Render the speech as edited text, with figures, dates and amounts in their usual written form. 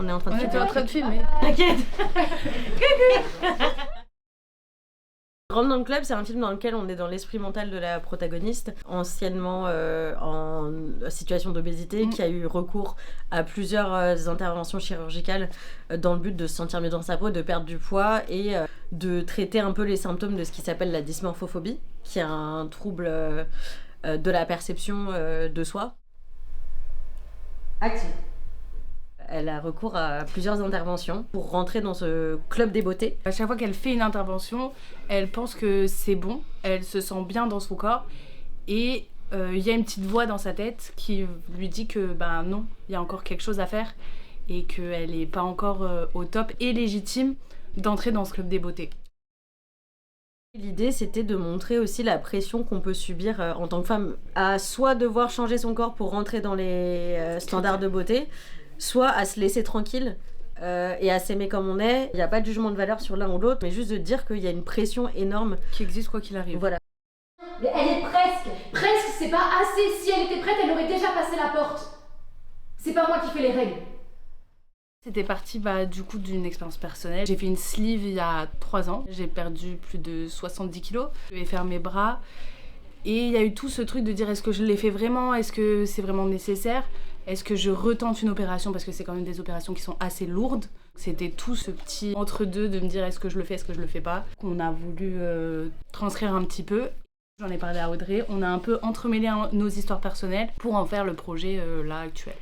On est en train de On filmer. était en train de filmer. T'inquiète. Coucou. Rentre dans le club, c'est un film dans lequel on est dans l'esprit mental de la protagoniste, anciennement en situation d'obésité, qui a eu recours à plusieurs interventions chirurgicales dans le but de se sentir mieux dans sa peau, de perdre du poids et de traiter un peu les symptômes de ce qui s'appelle la dysmorphophobie, qui est un trouble de la perception de soi. Action. Elle a recours à plusieurs interventions pour rentrer dans ce club des beautés. À chaque fois qu'elle fait une intervention, elle pense que c'est bon, elle se sent bien dans son corps et il y a une petite voix dans sa tête qui lui dit que non, il y a encore quelque chose à faire et qu'elle n'est pas encore au top et légitime d'entrer dans ce club des beautés. L'idée, c'était de montrer aussi la pression qu'on peut subir en tant que femme, à soit devoir changer son corps pour rentrer dans les standards de beauté, soit à se laisser tranquille et à s'aimer comme on est. Il n'y a pas de jugement de valeur sur l'un ou l'autre, mais juste de dire qu'il y a une pression énorme Qui existe quoi qu'il arrive. Voilà. Mais elle est presque, c'est pas assez. Si elle était prête, elle aurait déjà passé la porte. C'est pas moi qui fais les règles. C'était parti du coup d'une expérience personnelle. J'ai fait une sleeve il y a 3 ans. J'ai perdu plus de 70 kilos. Je vais faire mes bras. Et il y a eu tout ce truc de dire est-ce que je l'ai fait vraiment ? Est-ce que c'est vraiment nécessaire ? Est-ce que je retente une opération ? Parce que c'est quand même des opérations qui sont assez lourdes. C'était tout ce petit entre-deux de me dire est-ce que je le fais, est-ce que je le fais pas ? Qu'on a voulu transcrire un petit peu. J'en ai parlé à Audrey. On a un peu entremêlé nos histoires personnelles pour en faire le projet là actuel.